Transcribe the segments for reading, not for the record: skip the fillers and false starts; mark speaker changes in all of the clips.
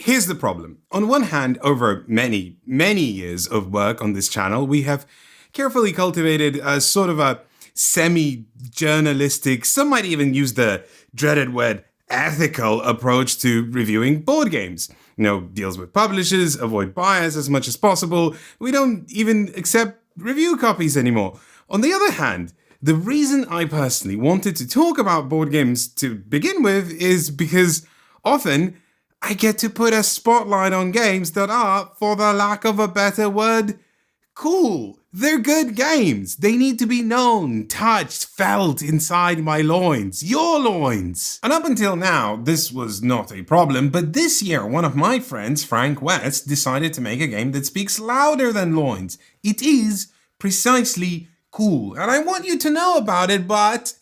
Speaker 1: Here's the problem. On one hand, over many, many years of work on this channel, we have carefully cultivated a sort of a semi-journalistic, some might even use the dreaded word ethical approach to reviewing board games. Deals with publishers, avoid bias as much as possible. We don't even accept review copies anymore. On the other hand, the reason I personally wanted to talk about board games to begin with is because often I get to put a spotlight on games that are, for the lack of a better word, cool. They're good games. They need to be known, touched, felt inside my loins, your loins. And up until now, this was not a problem, but this year, one of my friends, Frank West, decided to make a game that speaks louder than loins. It is precisely cool, and I want you to know about it, but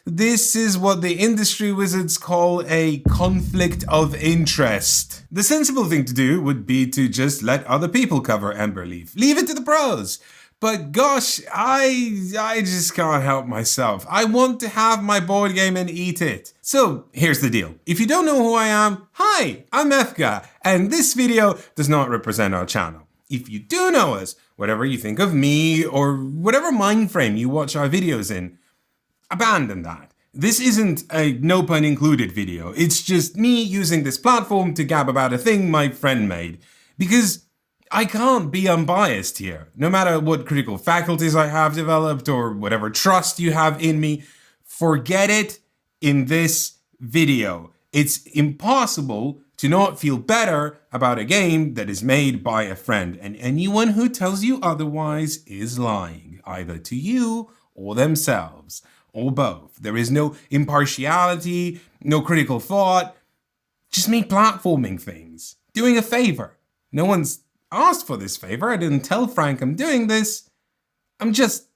Speaker 1: this is what the industry wizards call a conflict of interest. The sensible thing to do would be to just let other people cover Emberleaf. Leave it to the pros. But gosh, I just can't help myself. I want to have my board game and eat it. So here's the deal. If you don't know who I am, hi, I'm Efka, and this video does not represent our channel. If you do know us, whatever you think of me or whatever mind frame you watch our videos in, abandon that. This isn't a no pun included video. It's just me using this platform to gab about a thing my friend made. Because I can't be unbiased here. No matter what critical faculties I have developed or whatever trust you have in me, forget it in this video. It's impossible to not feel better about a game that is made by a friend. And anyone who tells you otherwise is lying, either to you or themselves. Or both. There is no impartiality, no critical thought, just me platforming things, doing a favor. No one's asked for this favor. I didn't tell Frank I'm doing this. I'm just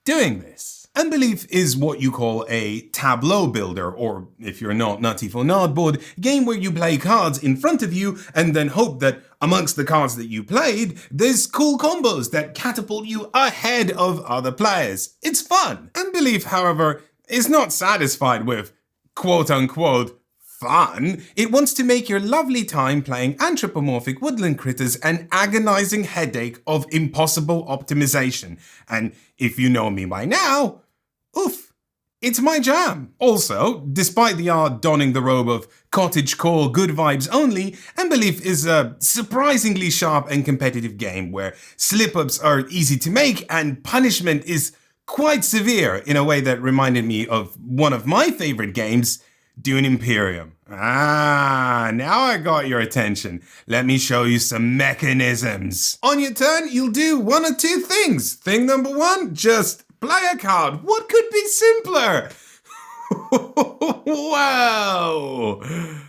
Speaker 1: doing this. Emberleaf is what you call a tableau builder, or if you're not nutty for Nardboard, game where you play cards in front of you and then hope that amongst the cards that you played, there's cool combos that catapult you ahead of other players. It's fun. Emberleaf, however, is not satisfied with quote-unquote fun. It wants to make your lovely time playing anthropomorphic woodland critters an agonizing headache of impossible optimization. And if you know me by now, oof, it's my jam. Also, despite the art donning the robe of cottagecore good vibes only, Emberleaf is a surprisingly sharp and competitive game where slip-ups are easy to make and punishment is quite severe in a way that reminded me of one of my favorite games, Dune Imperium. Now I got your attention. Let me show you some mechanisms. On your turn, you'll do one or two things. Thing number one, just play a card. What could be simpler? Wow!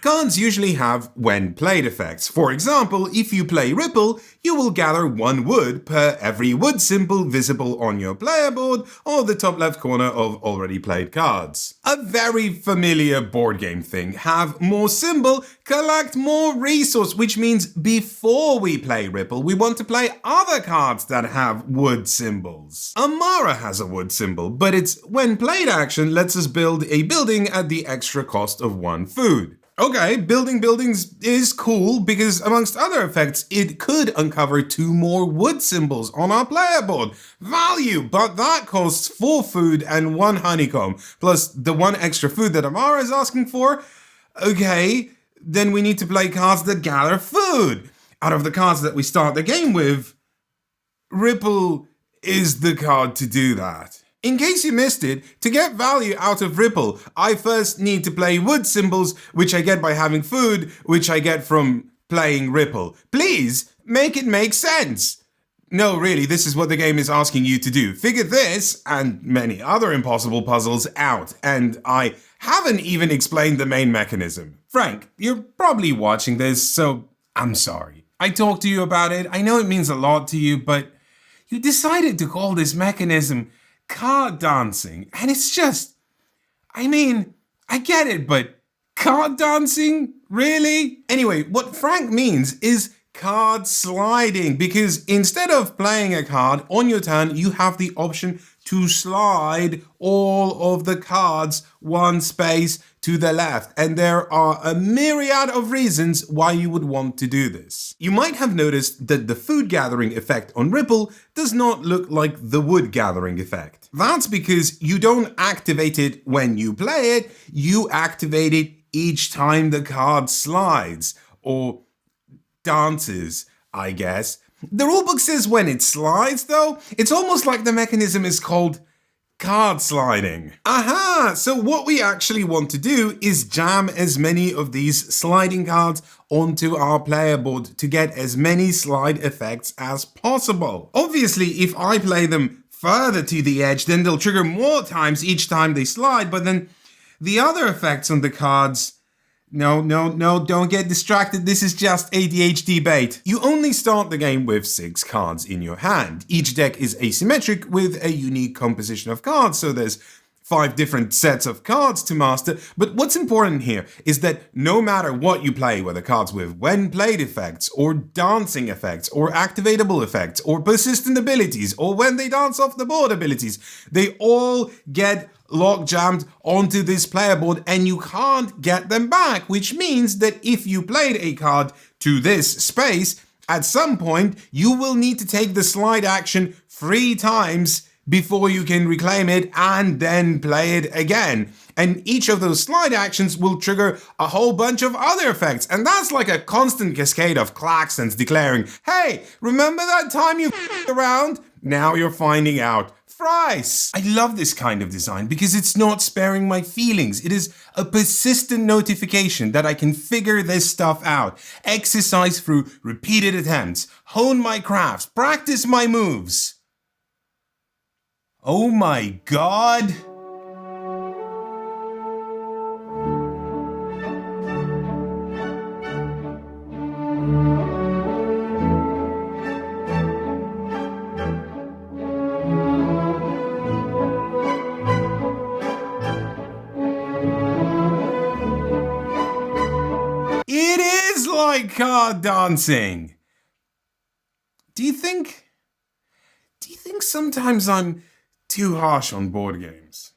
Speaker 1: Cards usually have when played effects. For example, if you play Ripple, you will gather 1 wood per every wood symbol visible on your player board or the top left corner of already played cards. A very familiar board game thing. Have more symbol, collect more resource, which means before we play Ripple, we want to play other cards that have wood symbols. Amara has a wood symbol, but its when played action lets us build a building at the extra cost of 1 food. Okay, building buildings is cool because amongst other effects, it could uncover 2 more wood symbols on our player board. Value, but that costs 4 food and 1 honeycomb, plus the 1 extra food that Amara is asking for. Okay, then we need to play cards that gather food. Out of the cards that we start the game with, Ripple is the card to do that. In case you missed it, to get value out of Ripple, I first need to play wood symbols, which I get by having food, which I get from playing Ripple. Please, make it make sense. No, really, this is what the game is asking you to do. Figure this, and many other impossible puzzles, out. And I haven't even explained the main mechanism. Frank, you're probably watching this, so I'm sorry. I talked to you about it, I know it means a lot to you, but you decided to call this mechanism card dancing, and it's just, I mean, I get it, but card dancing? Really? Anyway, what Frank means is card sliding, because instead of playing a card on your turn, you have the option to slide all of the cards 1 space to the left, and there are a myriad of reasons why you would want to do this. You might have noticed that the food gathering effect on Ripple does not look like the wood gathering effect. That's because you don't activate it when you play it, you activate it each time the card slides, or dances, I guess. The rulebook says when it slides, though. It's almost like the mechanism is called card sliding. Aha! So what we actually want to do is jam as many of these sliding cards onto our player board to get as many slide effects as possible. Obviously, if I play them further to the edge, then they'll trigger more times each time they slide, but then the other effects on the cards... No, don't get distracted. This is just ADHD bait. You only start the game with 6 cards in your hand. Each deck is asymmetric with a unique composition of cards, so there's 5 different sets of cards to master. But what's important here is that no matter what you play, whether cards with when played effects, or dancing effects, or activatable effects, or persistent abilities, or when they dance off the board abilities, they all get log jammed onto this player board and you can't get them back, which means that if you played a card to this space, at some point you will need to take the slide action 3 times before you can reclaim it and then play it again. And each of those slide actions will trigger a whole bunch of other effects. And that's like a constant cascade of klaxons declaring, hey, remember that time you around? Now you're finding out. Thrice! I love this kind of design because it's not sparing my feelings. It is a persistent notification that I can figure this stuff out, exercise through repeated attempts, hone my crafts, practice my moves. Oh my god! It is like card dancing. Do you think sometimes I'm too harsh on board games?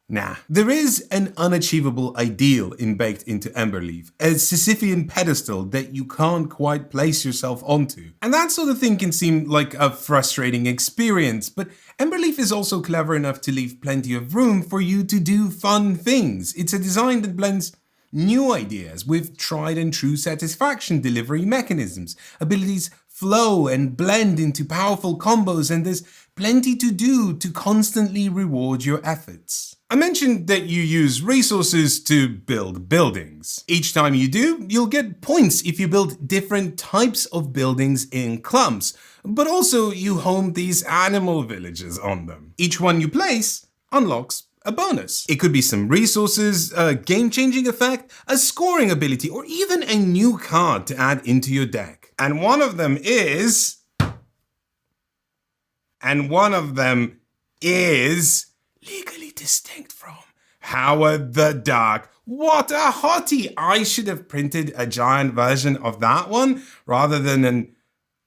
Speaker 1: Nah. There is an unachievable ideal baked into Emberleaf, a Sisyphean pedestal that you can't quite place yourself onto. And that sort of thing can seem like a frustrating experience, but Emberleaf is also clever enough to leave plenty of room for you to do fun things. It's a design that blends new ideas with tried and true satisfaction delivery mechanisms. Abilities flow and blend into powerful combos, and there's plenty to do to constantly reward your efforts. I mentioned that you use resources to build buildings. Each time you do, you'll get points if you build different types of buildings in clumps, but also you home these animal villages on them. Each one you place unlocks a bonus. It could be some resources, a game-changing effect, a scoring ability, or even a new card to add into your deck. And one of them is legally distinct from Howard the Duck. What a hottie! I should have printed a giant version of that one rather than an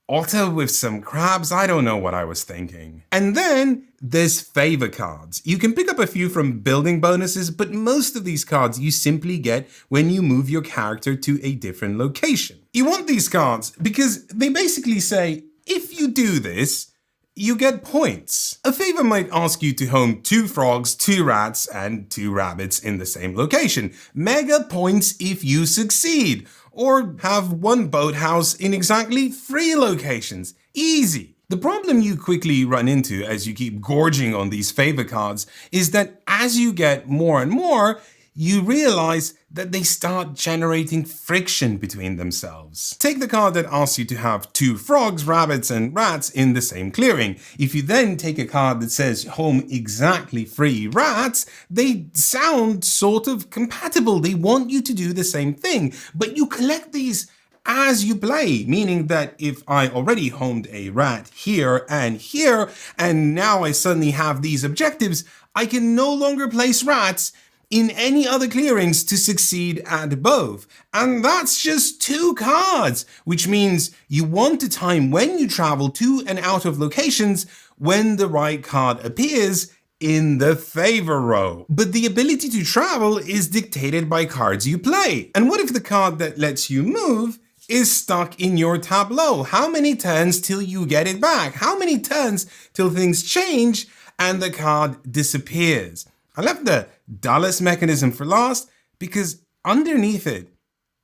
Speaker 1: otter with some crabs. I don't know what I was thinking. And then there's favor cards. You can pick up a few from building bonuses, but most of these cards you simply get when you move your character to a different location. You want these cards because they basically say, if you do this, you get points. A favor might ask you to home 2 frogs, 2 rats, and 2 rabbits in the same location. Mega points if you succeed. Or have 1 boathouse in exactly 3 locations. Easy. The problem you quickly run into as you keep gorging on these favor cards is that as you get more and more, you realize that they start generating friction between themselves. Take the card that asks you to have 2 frogs, rabbits, and rats in the same clearing. If you then take a card that says home exactly 3 rats, they sound sort of compatible. They want you to do the same thing, but you collect these as you play, meaning that if I already homed a rat here, and now I suddenly have these objectives, I can no longer place rats in any other clearings to succeed at both. And that's just 2 cards, which means you want to time when you travel to and out of locations when the right card appears in the favor row. But the ability to travel is dictated by cards you play. And what if the card that lets you move is stuck in your tableau? How many turns till you get it back? How many turns till things change and the card disappears? I left the dullest mechanism for last because underneath it,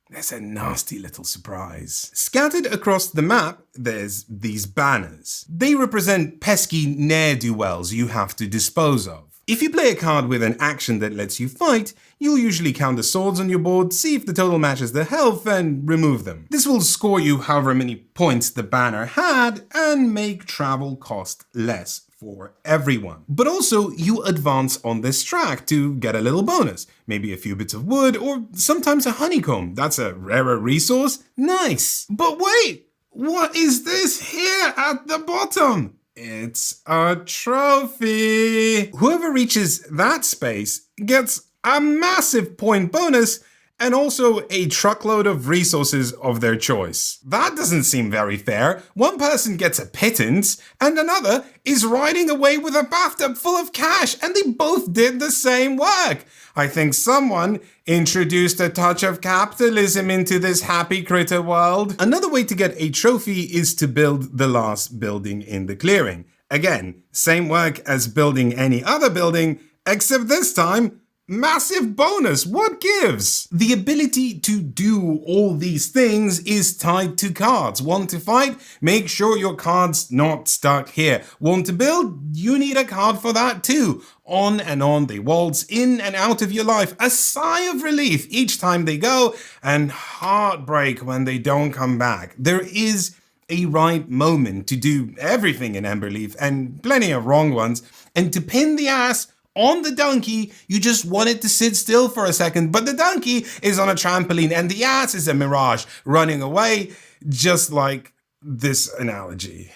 Speaker 1: there's a nasty little surprise. Scattered across the map, there's these banners. They represent pesky ne'er-do-wells you have to dispose of. If you play a card with an action that lets you fight, you'll usually count the swords on your board, see if the total matches the health, and remove them. This will score you however many points the banner had and make travel cost less for everyone. But also, you advance on this track to get a little bonus. Maybe a few bits of wood, or sometimes a honeycomb. That's a rarer resource. Nice! But wait! What is this here at the bottom? It's a trophy! Whoever reaches that space gets a massive point bonus and also a truckload of resources of their choice. That doesn't seem very fair. One person gets a pittance and another is riding away with a bathtub full of cash, and they both did the same work. I think someone introduced a touch of capitalism into this happy critter world. Another way to get a trophy is to build the last building in the clearing. Again, same work as building any other building, except this time, massive bonus. What gives? The ability to do all these things is tied to cards. Want to fight? Make sure your card's not stuck here. Want to build? You need a card for that too. On and on they waltz in and out of your life. A sigh of relief each time they go, and heartbreak when they don't come back. There is a right moment to do everything in Emberleaf, and plenty of wrong ones, and to pin the ass on the donkey, you just want it to sit still for a second, but the donkey is on a trampoline and the ass is a mirage running away, just like this analogy.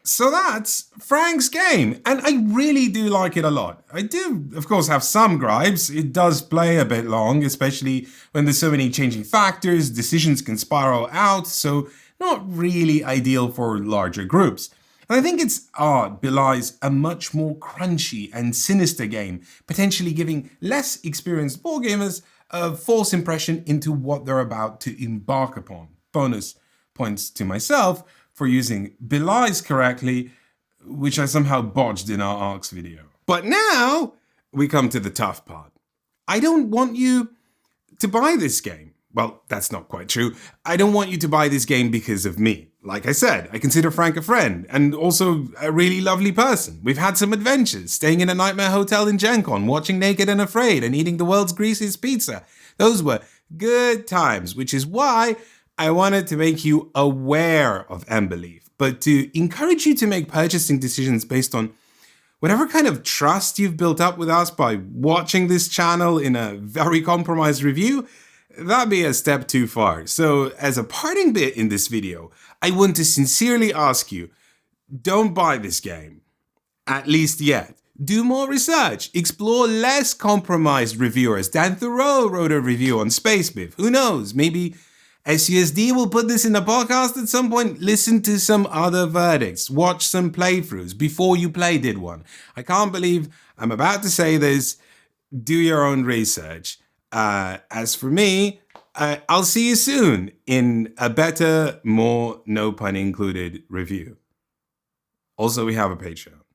Speaker 1: So that's Frank's game, and I really do like it a lot. I do, of course, have some gripes. It does play a bit long, especially when there's so many changing factors, decisions can spiral out, so not really ideal for larger groups. And I think its art belies a much more crunchy and sinister game, potentially giving less experienced board gamers a false impression into what they're about to embark upon. Bonus points to myself for using belies correctly, which I somehow botched in our ARCs video. But now we come to the tough part. I don't want you to buy this game. Well, that's not quite true. I don't want you to buy this game because of me. Like I said, I consider Frank a friend and also a really lovely person. We've had some adventures, staying in a nightmare hotel in Gen Con, watching Naked and Afraid, and eating the world's greasiest pizza. Those were good times, which is why I wanted to make you aware of Emberleaf, but to encourage you to make purchasing decisions based on whatever kind of trust you've built up with us by watching this channel in a very compromised review. That'd be a step too far. So as a parting bit in this video, I want to sincerely ask you, don't buy this game. At least yet. Do more research. Explore less compromised reviewers. Dan Thoreau wrote a review on Spacebiff. Who knows? Maybe SUSD will put this in a podcast at some point. Listen to some other verdicts. Watch some playthroughs before you did one. I can't believe I'm about to say this. Do your own research. As for me, I'll see you soon in a better, more no pun included review. Also, we have a Patreon.